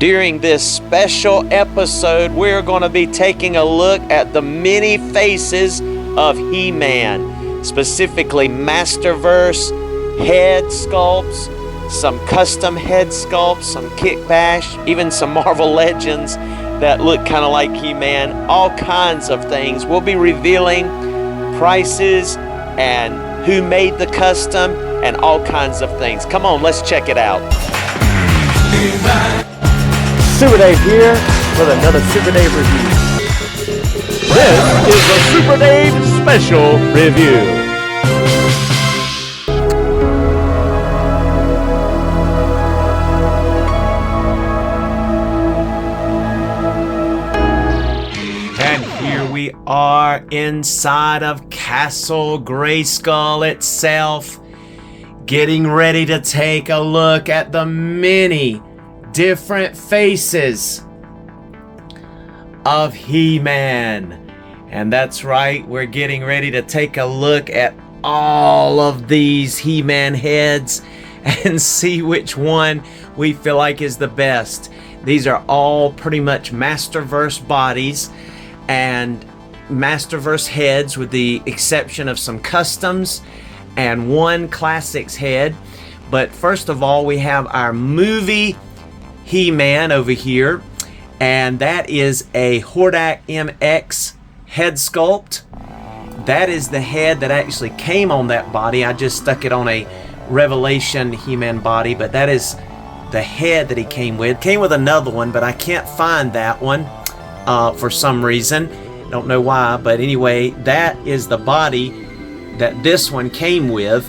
During this special episode, we're going to be taking a look at the many faces of He-Man, specifically Masterverse head sculpts, some custom head sculpts, some kitbash, even some Marvel Legends that look kind of like He-Man, all kinds of things. We'll be revealing prices and who made the custom and all kinds of things. Come on, let's check it out. Super Dave here with another Super Dave review. This is a Super Dave special review. And here we are inside of Castle Grayskull itself, getting ready to take a look at the many different faces of He-Man. And that's right, we're getting ready to take a look at all of these He-Man heads and see which one we feel like is the best. These are all pretty much Masterverse bodies and Masterverse heads, with the exception of some customs and one classics head. But first of all, we have our movie He-Man over here, and that is a Hordak MX head sculpt. That is the head that actually came on that body. I just stuck it on a Revelation He-Man body, but that is the head that he came with. Came with another one, but I can't find that one for some reason. Don't know why, but anyway, that is the body that this one came with,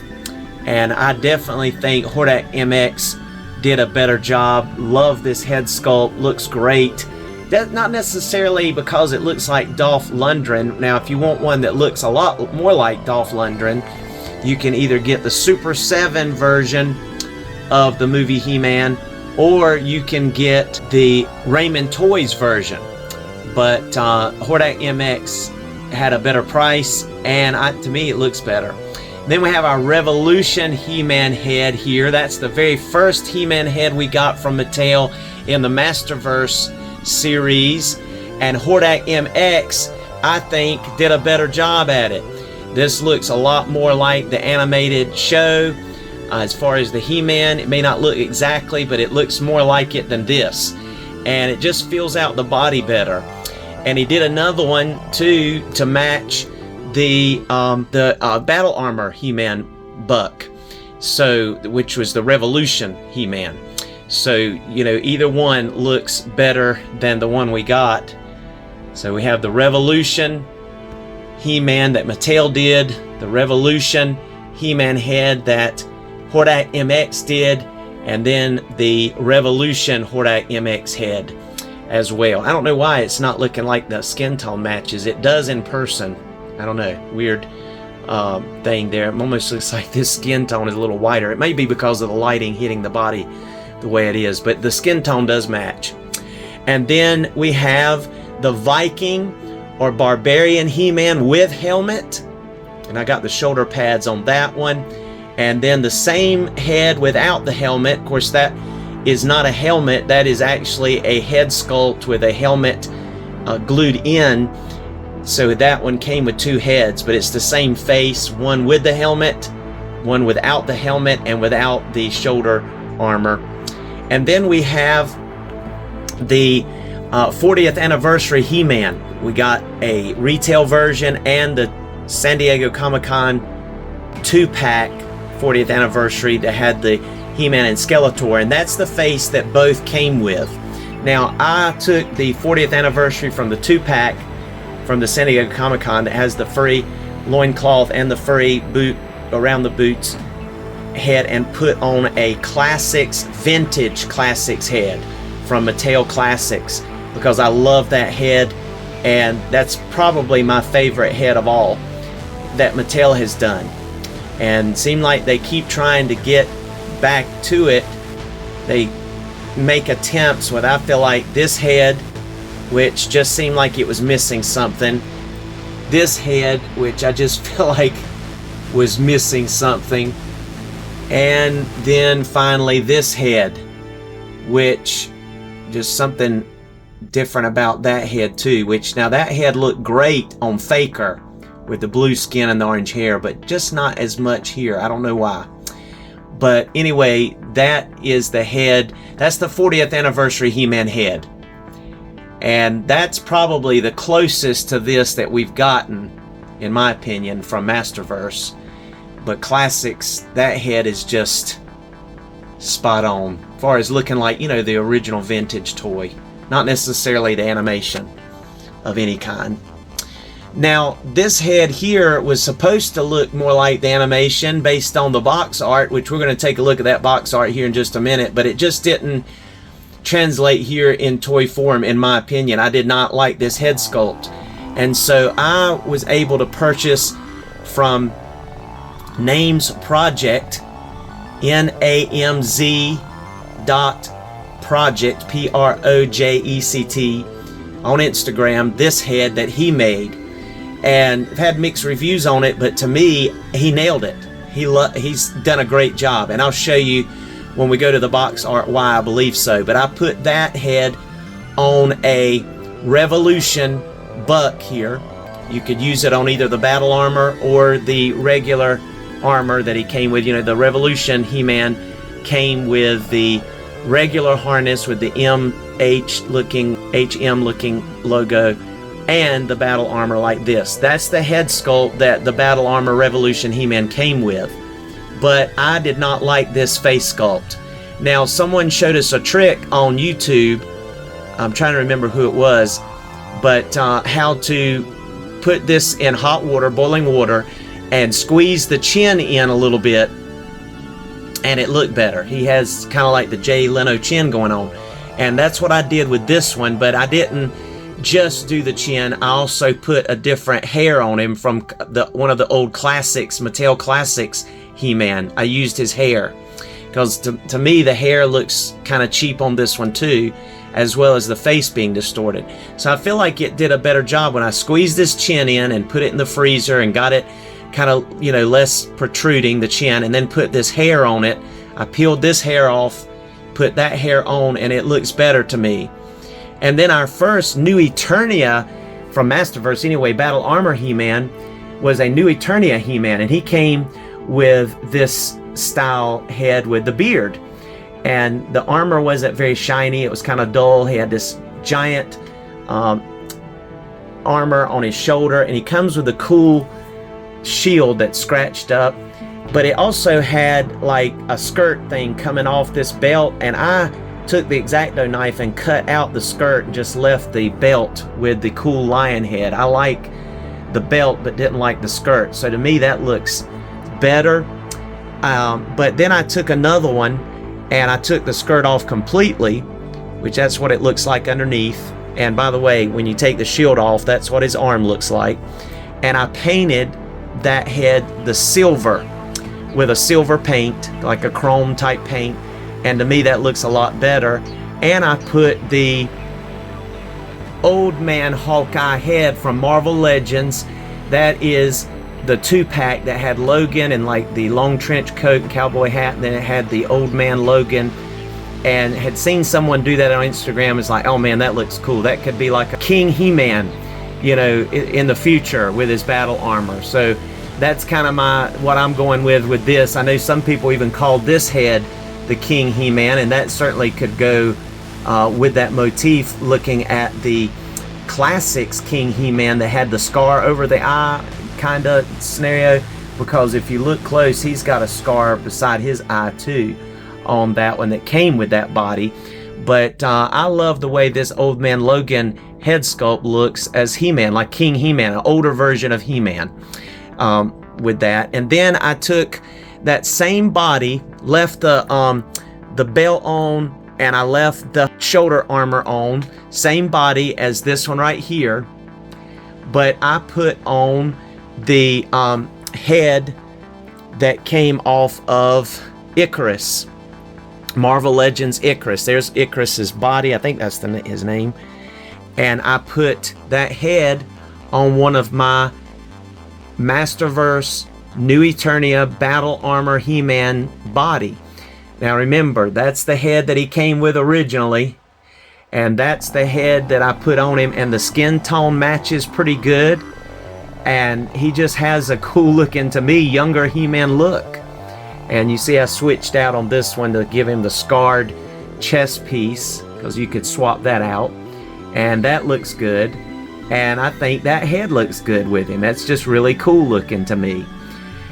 and I definitely think Hordak MX did a better job. Love this head sculpt, looks great. That's not necessarily because it looks like Dolph Lundgren. Now, if you want one that looks a lot more like Dolph Lundgren, you can either get the Super 7 version of the movie He-Man, or you can get the Raymond Toys version. But Hordak MX had a better price, and to me it looks better. Then we have our Revolution He-Man head here. That's the very first He-Man head we got from Mattel in the Masterverse series. And Hordak MX, I think, did a better job at it. This looks a lot more like the animated show. As far as the He-Man, it may not look exactly, but it looks more like it than this. And it just fills out the body better. And he did another one, too, to match the battle armor He-Man buck, which was the Revolution He-Man. So, you know, either one looks better than the one we got. So we have the Revolution He-Man that Mattel did, the Revolution He-Man head that Hordak MX did, and then the Revolution Hordak MX head as well. I don't know why it's not looking like the skin tone matches. It does in person. I don't know, weird thing there. It almost looks like this skin tone is a little whiter. It may be because of the lighting hitting the body the way it is, but the skin tone does match. And then we have the Viking or Barbarian He-Man with helmet, and I got the shoulder pads on that one. And then the same head without the helmet. Of course, that is not a helmet. That is actually a head sculpt with a helmet glued in. So that one came with two heads, but it's the same face, one with the helmet, one without the helmet, and without the shoulder armor. And then we have the 40th anniversary He-Man. We got a retail version and the San Diego Comic-Con 2-pack 40th anniversary that had the He-Man and Skeletor, and that's the face that both came with. Now, I took the 40th anniversary from the 2-pack from the San Diego Comic-Con that has the furry loincloth and the furry boot around the boots head, and put on a classics, vintage classics head from Mattel Classics, because I love that head, and that's probably my favorite head of all that Mattel has done. And seem like they keep trying to get back to it. They make attempts with, I feel like, this head, which just seemed like it was missing something. This head, which I just feel like was missing something. And then finally this head, which just something different about that head too, which now that head looked great on Faker with the blue skin and the orange hair, but just not as much here. I don't know why. But anyway, that is the head. That's the 40th anniversary He-Man head. And that's probably the closest to this that we've gotten, in my opinion, from Masterverse. But Classics, that head is just spot on. As far as looking like, you know, the original vintage toy. Not necessarily the animation of any kind. Now, this head here was supposed to look more like the animation based on the box art, which we're going to take a look at that box art here in just a minute, but it just didn't translate here in toy form, in my opinion. I did not like this head sculpt. And so I was able to purchase from Names Project, NAMZ Project, PROJECT, on Instagram, this head that he made. And I've had mixed reviews on it, but to me, he nailed it. He's done a great job, and I'll show you when we go to the box art why I believe so. But I put that head on a Revolution buck here. You could use it on either the battle armor or the regular armor that he came with. You know, the Revolution He-Man came with the regular harness with the HM looking logo and the battle armor like this. That's the head sculpt that the battle armor Revolution He-Man came with. But I did not like this face sculpt. Now, someone showed us a trick on YouTube. I'm trying to remember who it was, but how to put this in hot water, boiling water, and squeeze the chin in a little bit, and it looked better. He has kind of like the Jay Leno chin going on, and that's what I did with this one. But I didn't just do the chin. I also put a different hair on him from one of the old classics, Mattel Classics He-Man. I used his hair because to me the hair looks kind of cheap on this one too, as well as the face being distorted. So I feel like it did a better job when I squeezed this chin in and put it in the freezer and got it kind of, you know, less protruding, the chin, and then put this hair on it. I peeled this hair off, put that hair on, and it looks better to me. And then our first New Eternia from Masterverse, anyway, Battle Armor He-Man, was a New Eternia He-Man, and he came with this style head with the beard. And the armor wasn't very shiny, it was kind of dull. He had this giant armor on his shoulder, and he comes with a cool shield that's scratched up. But it also had like a skirt thing coming off this belt, and I took the X-Acto knife and cut out the skirt and just left the belt with the cool lion head. I like the belt but didn't like the skirt, so to me that looks better. But then I took another one and I took the skirt off completely, which that's what it looks like underneath. And by the way, when you take the shield off, that's what his arm looks like. And I painted that head the silver with a silver paint, like a chrome type paint. And to me that looks a lot better. And I put the Old Man Hawkeye head from Marvel Legends. That is the 2-pack that had Logan and like the long trench coat and cowboy hat, and then it had the Old Man Logan. And had seen someone do that on Instagram. It's like, oh man, that looks cool. That could be like a King He-Man, you know, in the future with his battle armor. So that's kind of what I'm going with this. I know some people even called this head the King He-Man, and that certainly could go with that motif, looking at the Classics King He-Man that had the scar over the eye kind of scenario, because if you look close, he's got a scar beside his eye too on that one that came with that body. But I love the way this Old Man Logan head sculpt looks as He-Man, like King He-Man, an older version of He-Man with that. And then I took that same body, left the belt on, and I left the shoulder armor on, same body as this one right here, but I put on the head that came off of Icarus, Marvel Legends Icarus. There's Icarus's body, I think that's his name, and I put that head on one of my Masterverse New Eternia Battle Armor He-Man body. Now remember, that's the head that he came with originally, And that's the head that I put on him, and the skin tone matches pretty good. And he just has a cool looking, to me, younger He-Man look. And you see I switched out on this one to give him the scarred chest piece, because you could swap that out. And that looks good. And I think that head looks good with him. That's just really cool looking to me.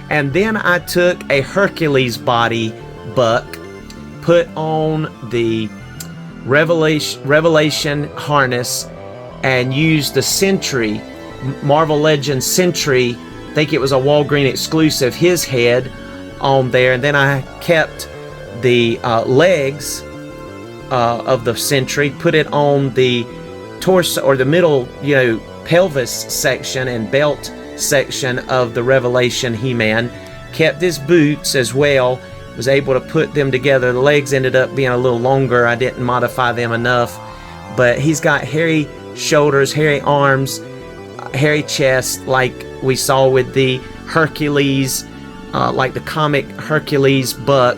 And then I took a Hercules body buck, put on the Revelation harness, and used the Sentry, Marvel Legends Sentry, I think it was a Walgreen exclusive, his head on there. And then I kept the legs of the Sentry, put it on the torso, or the middle, pelvis section and belt section of the Revelation He-Man. Kept his boots as well, was able to put them together. The legs ended up being a little longer. I didn't modify them enough, but he's got hairy shoulders, hairy arms, hairy chest, like we saw with the Hercules, like the comic Hercules buck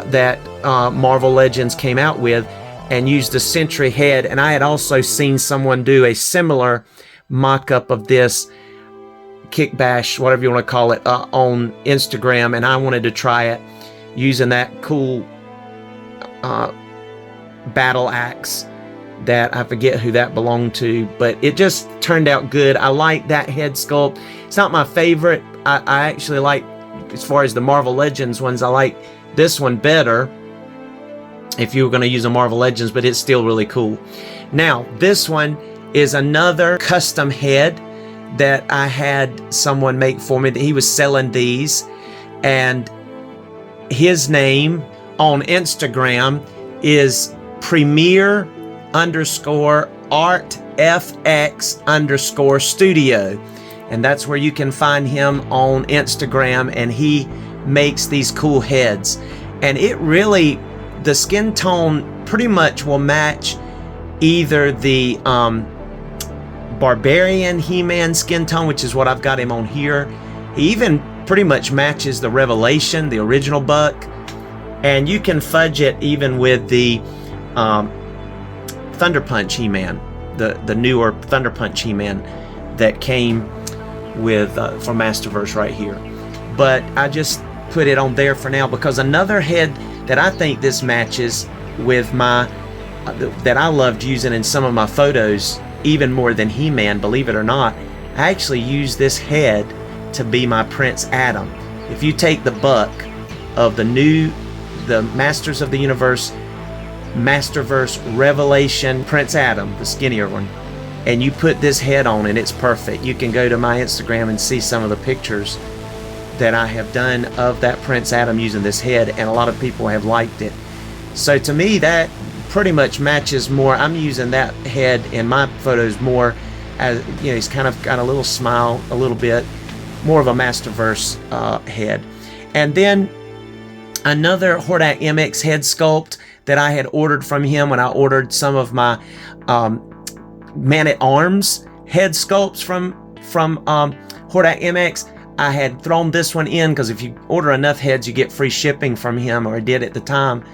that Marvel Legends came out with, and used the Sentry head. And I had also seen someone do a similar mock-up of this kitbash, whatever you want to call it, on Instagram, and I wanted to try it using that cool battle axe that I forget who that belonged to, but it just turned out good. I like that head sculpt. It's not my favorite. I actually like, as far as the Marvel Legends ones, I like this one better if you were going to use a Marvel Legends, but it's still really cool. Now, this one is another custom head that I had someone make for me. That he was selling these, and his name on Instagram is premier_artfx_studio, and that's where you can find him on Instagram, and he makes these cool heads. And it really, the skin tone pretty much will match either the Barbarian He-Man skin tone, which is what I've got him on here. He even pretty much matches the Revelation, the original buck. And you can fudge it even with the Thunder Punch He-Man, the newer Thunder Punch He-Man that came with from Masterverse right here. But I just put it on there for now, because another head that I think this matches with my that I loved using in some of my photos, even more than He-Man, believe it or not, I actually use this head to be my Prince Adam. If you take the buck of the Masters of the Universe, Masterverse Revelation Prince Adam, the skinnier one, and you put this head on, and it's perfect. You can go to my Instagram and see some of the pictures that I have done of that Prince Adam using this head, and a lot of people have liked it. So to me, that pretty much matches more. I'm using that head in my photos more as, he's kind of got a little smile, a little bit more of a Masterverse head. And then another Hordak MX head sculpt that I had ordered from him when I ordered some of my Man-at-Arms head sculpts from Hordak MX. I had thrown this one in because if you order enough heads, you get free shipping from him, or did at the time.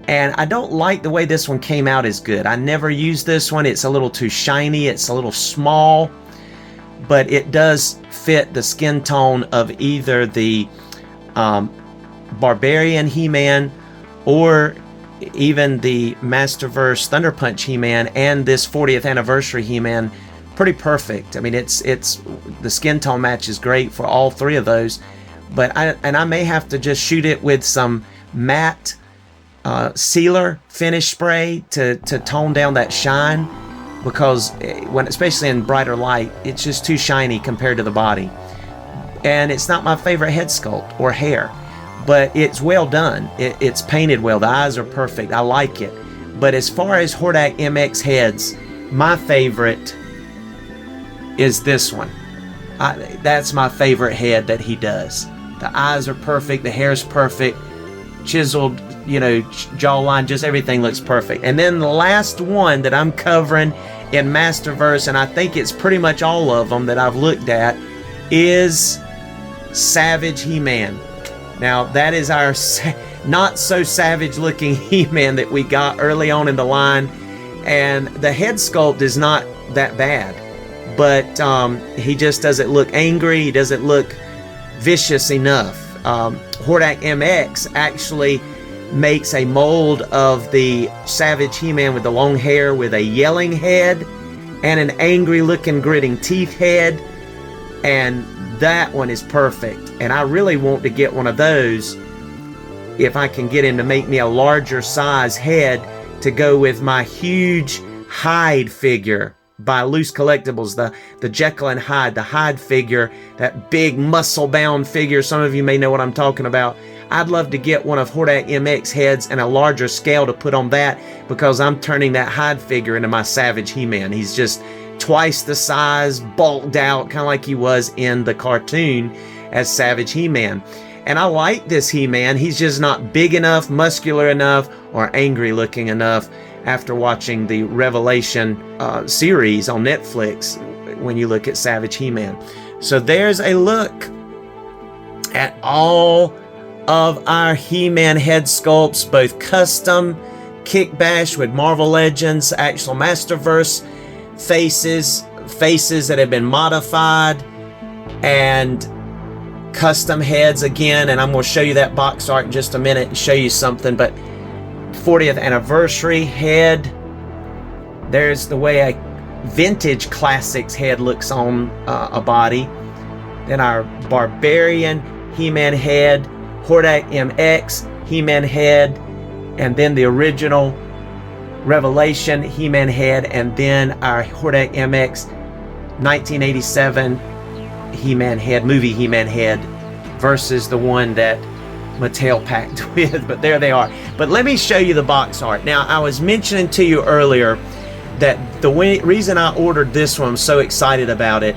And I don't like the way this one came out as good. I never used this one. It's a little too shiny. It's a little small, but it does fit the skin tone of either the Barbarian He-Man or even the Masterverse Thunder Punch He-Man and this 40th anniversary He-Man. Pretty perfect. I mean, it's the skin tone match is great for all three of those. But I may have to just shoot it with some matte sealer finish spray to tone down that shine, because especially in brighter light, it's just too shiny compared to the body. And it's not my favorite head sculpt or hair, but it's well done. It's painted well. The eyes are perfect. I like it. But as far as Hordak MX heads, my favorite is this one. That's my favorite head that he does. The eyes are perfect. The hair's perfect. Chiseled, jawline, just everything looks perfect. And then the last one that I'm covering in Masterverse, and I think it's pretty much all of them that I've looked at, is Savage He-Man. Now, that is our not so savage looking He-Man that we got early on in the line. And the head sculpt is not that bad, but he just doesn't look angry. He doesn't look vicious enough. Hordak MX actually makes a mold of the Savage He-Man with the long hair with a yelling head and an angry looking gritting teeth head, and that one is perfect. And I really want to get one of those if I can get him to make me a larger size head to go with my huge Hyde figure by Loose Collectibles, the Jekyll and Hyde, the Hyde figure, that big muscle-bound figure. Some of you may know what I'm talking about. I'd love to get one of Hordak MX heads and a larger scale to put on that, because I'm turning that Hyde figure into my Savage He-Man. He's just twice the size, bulked out, kind of like he was in the cartoon as Savage He-Man. And I like this He-Man. He's just not big enough, muscular enough, or angry looking enough after watching the Revelation series on Netflix when you look at Savage He-Man. So there's a look at all of our He-Man head sculpts, both custom, kitbash with Marvel Legends, actual Masterverse faces that have been modified, and custom heads again. And I'm going to show you that box art in just a minute and show you something. But 40th anniversary head, there's the way a vintage classics head looks on a body. Then our Barbarian He-Man head, Hordak MX He-Man head, and then the original Revelation He-Man head, and then our Hordak MX 1987 He-Man head, movie He-Man head, versus the one that Mattel packed with. But there they are. But let me show you the box art. Now, I was mentioning to you earlier that the reason I ordered this one, I'm so excited about it.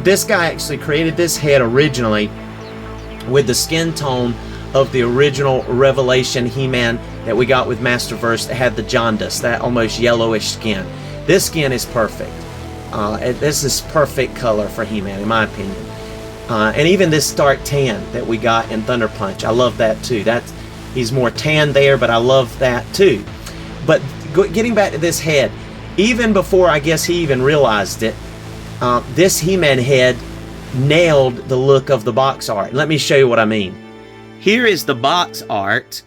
This guy actually created this head originally with the skin tone of the original Revelation He-Man that we got with Masterverse that had the jaundice, that almost yellowish skin. This skin is perfect. This is perfect color for He-Man, in my opinion. And even this dark tan that we got in Thunder Punch, I love that too. He's more tan there, but I love that too. But getting back to this head, even before I guess he even realized it, this He-Man head nailed the look of the box art. Let me show you what I mean. Here is the box art.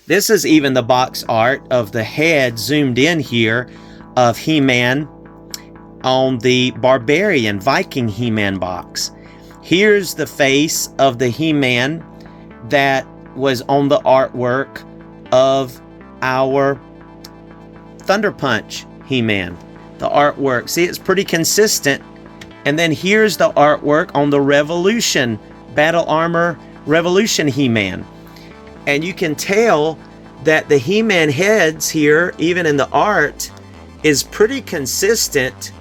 This is even the box art of the head zoomed in here of He-Man on the Barbarian Viking He-Man box. Here's the face of the He-Man that was on the artwork of our Thunder Punch He-Man. The artwork, see, it's pretty consistent. And then here's the artwork on the Revolution Battle Armor Revolution He-Man. And you can tell that the He-Man heads here, even in the art, is pretty consistent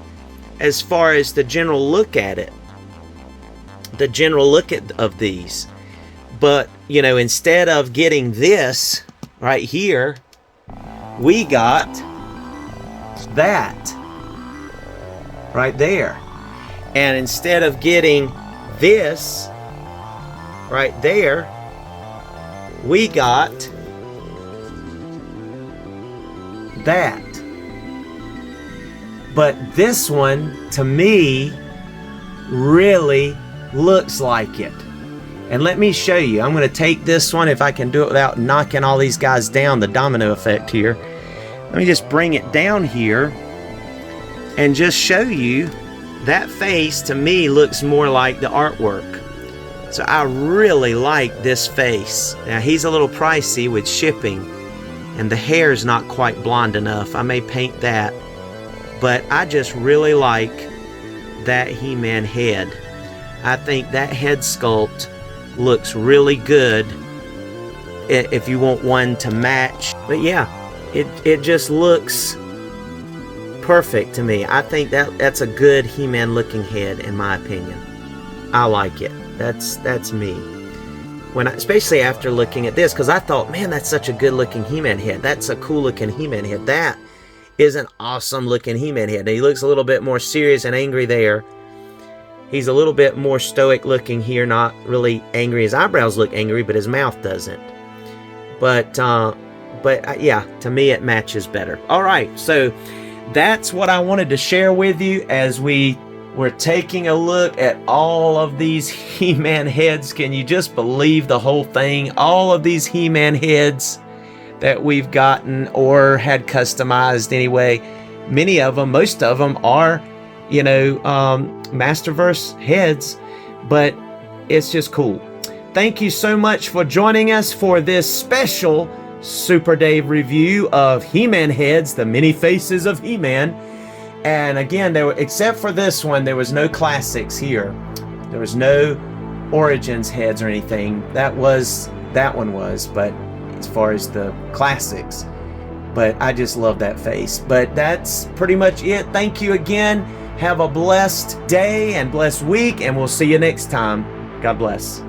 as far as the general look at it. The general look of these. But, you know, instead of getting this right here, we got that right there. And instead of getting this right there, we got that. But this one, to me, really looks like it. And let me show you. I'm going to take this one, if I can do it without knocking all these guys down, the domino effect here. Let me just bring it down here and just show you that face. To me, looks more like the artwork. So I really like this face. Now, he's a little pricey with shipping, and the hair's not quite blonde enough. I may paint that. But I just really like that He-Man head. I think that head sculpt looks really good if you want one to match. But yeah, it just looks perfect to me. I think that's a good He-Man looking head, in my opinion. I like it. That's me. Especially after looking at this, because I thought, man, that's such a good looking He-Man head. That's a cool looking He-Man head. That is an awesome looking He-Man head. Now, he looks a little bit more serious and angry there. He's a little bit more stoic looking here, not really angry. His eyebrows look angry, but his mouth doesn't. But but yeah, to me it matches better. All right, so that's what I wanted to share with you as we were taking a look at all of these He-Man heads. Can you just believe the whole thing? All of these He-Man heads that we've gotten or had customized anyway. Many of them, most of them are, you know, Masterverse heads, but it's just cool. Thank you so much for joining us for this special Super Dave review of He-Man heads, the many faces of He-Man. And again, except for this one, there was no classics here. There was no Origins heads or anything. That one was, but as far as the classics. But I just love that face. But that's pretty much it. Thank you again. Have a blessed day and blessed week, and we'll see you next time. God bless.